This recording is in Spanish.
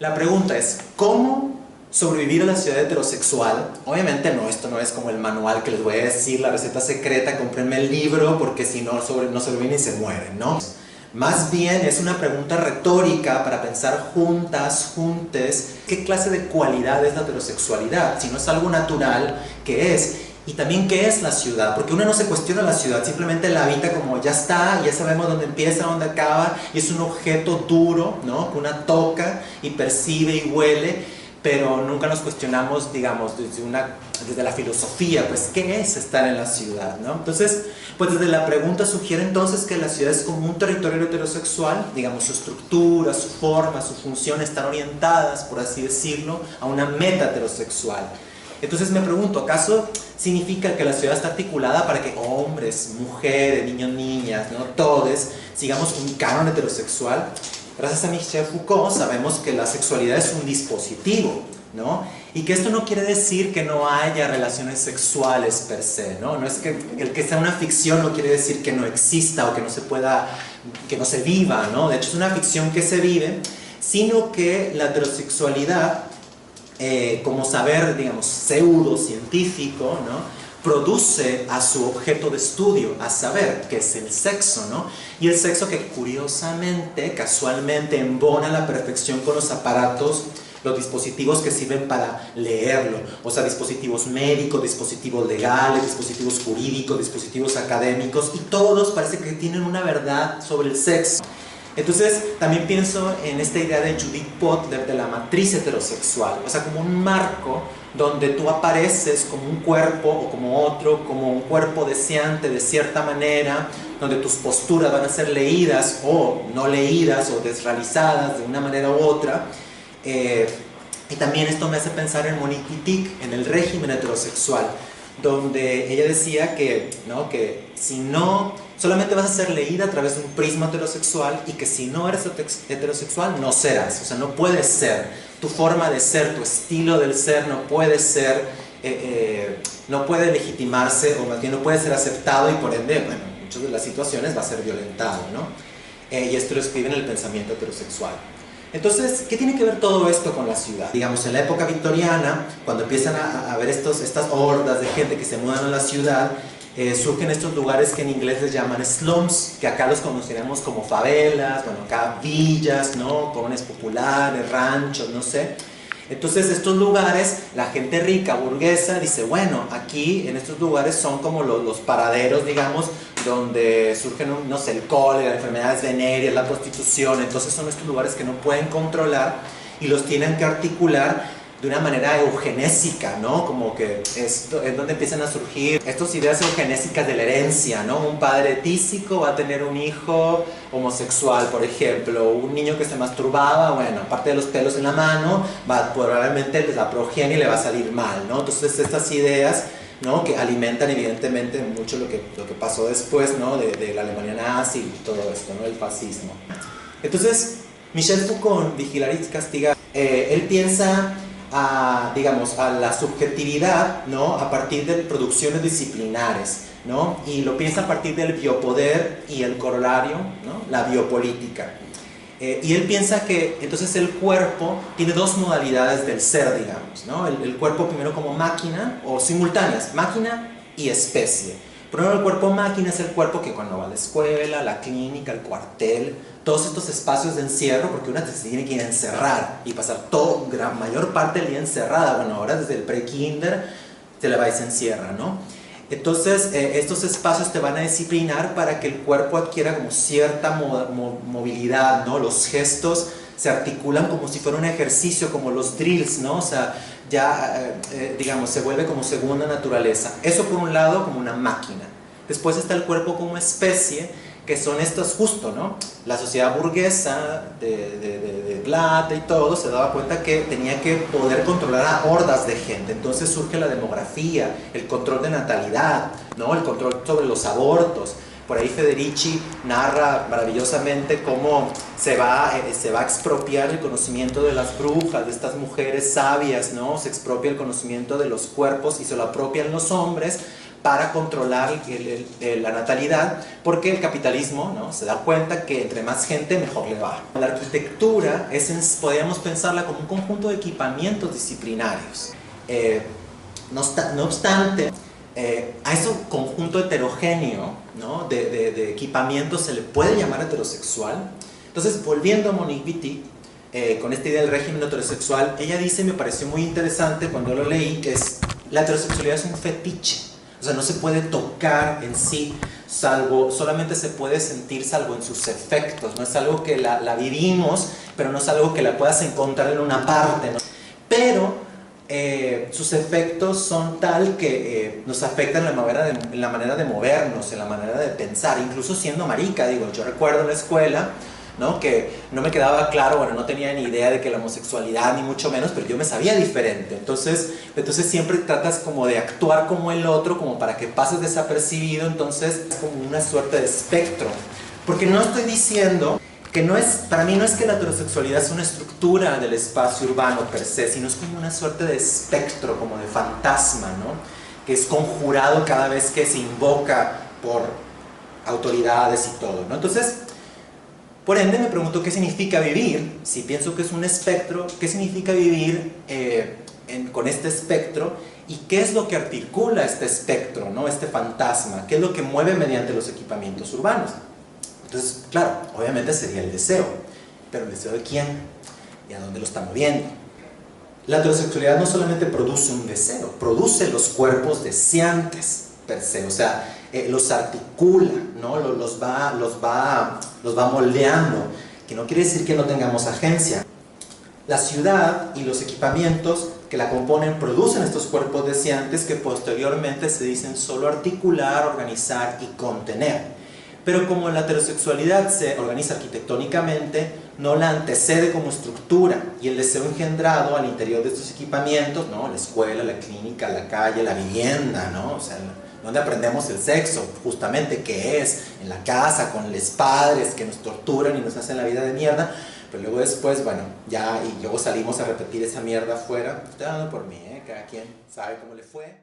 La pregunta es, ¿cómo sobrevivir a la ciudad heterosexual? Obviamente no, esto no es como el manual que les voy a decir, la receta secreta, cómprenme el libro, porque si no, no sobreviven y se mueren, ¿no? Más bien es una pregunta retórica para pensar juntas, juntes, ¿qué clase de cualidad es la heterosexualidad? Si no es algo natural, ¿qué es? Y también qué es la ciudad, porque uno no se cuestiona la ciudad, simplemente la habita como ya está, ya sabemos dónde empieza, dónde acaba, y es un objeto duro, ¿no? Que una toca y percibe y huele, pero nunca nos cuestionamos, digamos, desde la filosofía, pues, ¿qué es estar en la ciudad, ¿no? Entonces, pues desde la pregunta sugiere entonces que la ciudad es como un territorio heterosexual, digamos, su estructura, su forma, su función están orientadas, por así decirlo, a una meta heterosexual. Entonces me pregunto, ¿acaso significa que la ciudad está articulada para que hombres, mujeres, niños, niñas, ¿no? Todos sigamos un canon heterosexual? Gracias a Michel Foucault sabemos que la sexualidad es un dispositivo, ¿no? Y que esto no quiere decir que no haya relaciones sexuales per se, ¿no? No es que el que sea una ficción no quiere decir que no exista o que no se pueda, que no se viva, ¿no? De hecho es una ficción que se vive, sino que la heterosexualidad como saber, digamos, pseudocientífico, ¿no? Produce a su objeto de estudio, a saber, que es el sexo, ¿no? Y el sexo que curiosamente, casualmente, embona a la perfección con los aparatos, los dispositivos que sirven para leerlo, o sea, dispositivos médicos, dispositivos legales, dispositivos jurídicos, dispositivos académicos, y todos parece que tienen una verdad sobre el sexo. Entonces, también pienso en esta idea de Judith Butler de la matriz heterosexual, o sea, como un marco donde tú apareces como un cuerpo o como otro, como un cuerpo deseante de cierta manera, donde tus posturas van a ser leídas o no leídas o desrealizadas de una manera u otra. Y también esto me hace pensar en Monique Wittig, en el régimen heterosexual, donde ella decía que, ¿no? Que si no, solamente vas a ser leída a través de un prisma heterosexual y que si no eres heterosexual no serás, o sea, no puedes ser, tu forma de ser, tu estilo del ser no puede ser, no puede legitimarse o más bien no puede ser aceptado y por ende, bueno, en muchas de las situaciones va a ser violentado, ¿no? Y esto lo escribe en el pensamiento heterosexual. Entonces, ¿qué tiene que ver todo esto con la ciudad? Digamos, en la época victoriana, cuando empiezan a haber estas hordas de gente que se mudan a la ciudad, surgen estos lugares que en inglés les llaman slums, que acá los conoceremos como favelas, bueno, acá villas, ¿no? Colonias populares, ranchos, no sé. Entonces estos lugares, la gente rica, burguesa, dice, bueno, aquí en estos lugares son como los paraderos, digamos, donde surgen, no sé, el cólera, enfermedades venéreas, la prostitución. Entonces son estos lugares que no pueden controlar y los tienen que articular de una manera eugenésica, ¿no? Como que esto es donde empiezan a surgir estas ideas eugenésicas de la herencia, ¿no? Un padre tísico va a tener un hijo homosexual, por ejemplo, un niño que se masturbaba, bueno, aparte de los pelos en la mano, probablemente la progenie le va a salir mal, ¿no? Entonces estas ideas, ¿no? Que alimentan evidentemente mucho lo que pasó después, ¿no? de la Alemania nazi y todo esto, ¿no? El fascismo. Entonces, Michel Foucault, Vigilar y Castigar, él piensa digamos, a la subjetividad, ¿no? A partir de producciones disciplinares, ¿no? Y lo piensa a partir del biopoder y el corolario, ¿no? La biopolítica. Y él piensa que entonces el cuerpo tiene dos modalidades del ser, digamos, ¿no? El cuerpo primero como máquina o simultáneas, máquina y especie. Primero el cuerpo máquina es el cuerpo que cuando va a la escuela, la clínica, el cuartel, todos estos espacios de encierro, porque una se tiene que ir a encerrar y pasar mayor parte del día encerrada. Bueno, ahora desde el pre-kinder se le va y se encierra, ¿no? Entonces estos espacios te van a disciplinar para que el cuerpo adquiera como cierta movilidad, ¿no? Los gestos se articulan como si fuera un ejercicio, como los drills, ¿no? O sea, ya, digamos, se vuelve como segunda naturaleza. Eso por un lado como una máquina. Después está el cuerpo como especie, que son estos justo, ¿no? La sociedad burguesa de plata y todo se daba cuenta que tenía que poder controlar a hordas de gente. Entonces surge la demografía, el control de natalidad, ¿no? El control sobre los abortos. Por ahí Federici narra maravillosamente cómo se va a expropiar el conocimiento de las brujas, de estas mujeres sabias, ¿no? Se expropia el conocimiento de los cuerpos y se lo apropian los hombres para controlar la natalidad, porque el capitalismo, ¿no?, se da cuenta que entre más gente mejor le va. La arquitectura podríamos pensarla como un conjunto de equipamientos disciplinarios. No obstante, a ese conjunto heterogéneo, ¿no?, de equipamientos se le puede llamar heterosexual. Entonces, volviendo a Monique Wittig, con esta idea del régimen heterosexual, ella dice, me pareció muy interesante cuando lo leí, que la heterosexualidad es un fetiche. O sea, no se puede tocar en sí, solamente se puede sentir salvo en sus efectos. No es algo que la vivimos, pero no es algo que la puedas encontrar en una parte, ¿no? Pero sus efectos son tal que nos afectan en la manera de movernos, en la manera de pensar, incluso siendo marica. Digo, yo recuerdo en la escuela, ¿no?, que no me quedaba claro, bueno, no tenía ni idea de que la homosexualidad, ni mucho menos, pero yo me sabía diferente. Entonces siempre tratas como de actuar como el otro, como para que pases desapercibido. Entonces es como una suerte de espectro. Porque no estoy diciendo que para mí no es que la heterosexualidad es una estructura del espacio urbano per se, sino es como una suerte de espectro, como de fantasma, ¿no?, que es conjurado cada vez que se invoca por autoridades y todo, ¿no? Entonces, por ende, me pregunto qué significa vivir. Si pienso que es un espectro, ¿qué significa vivir con este espectro? ¿Y qué es lo que articula este espectro, ¿no?, este fantasma? ¿Qué es lo que mueve mediante los equipamientos urbanos? Entonces, claro, obviamente sería el deseo. ¿Pero el deseo de quién? ¿Y a dónde lo está moviendo? La heterosexualidad no solamente produce un deseo, produce los cuerpos deseantes per se. O sea, los articula, ¿no?, los va moldeando, que no quiere decir que no tengamos agencia. La ciudad y los equipamientos que la componen producen estos cuerpos deseantes que posteriormente se dicen solo articular, organizar y contener. Pero como la heterosexualidad se organiza arquitectónicamente, no la antecede como estructura, y el deseo engendrado al interior de estos equipamientos, ¿no?, la escuela, la clínica, la calle, la vivienda, ¿no?, o sea, donde aprendemos el sexo, justamente, qué es, en la casa, con los padres que nos torturan y nos hacen la vida de mierda, pero luego después, bueno, y luego salimos a repetir esa mierda afuera. Estoy hablando por mí, cada quien sabe cómo le fue.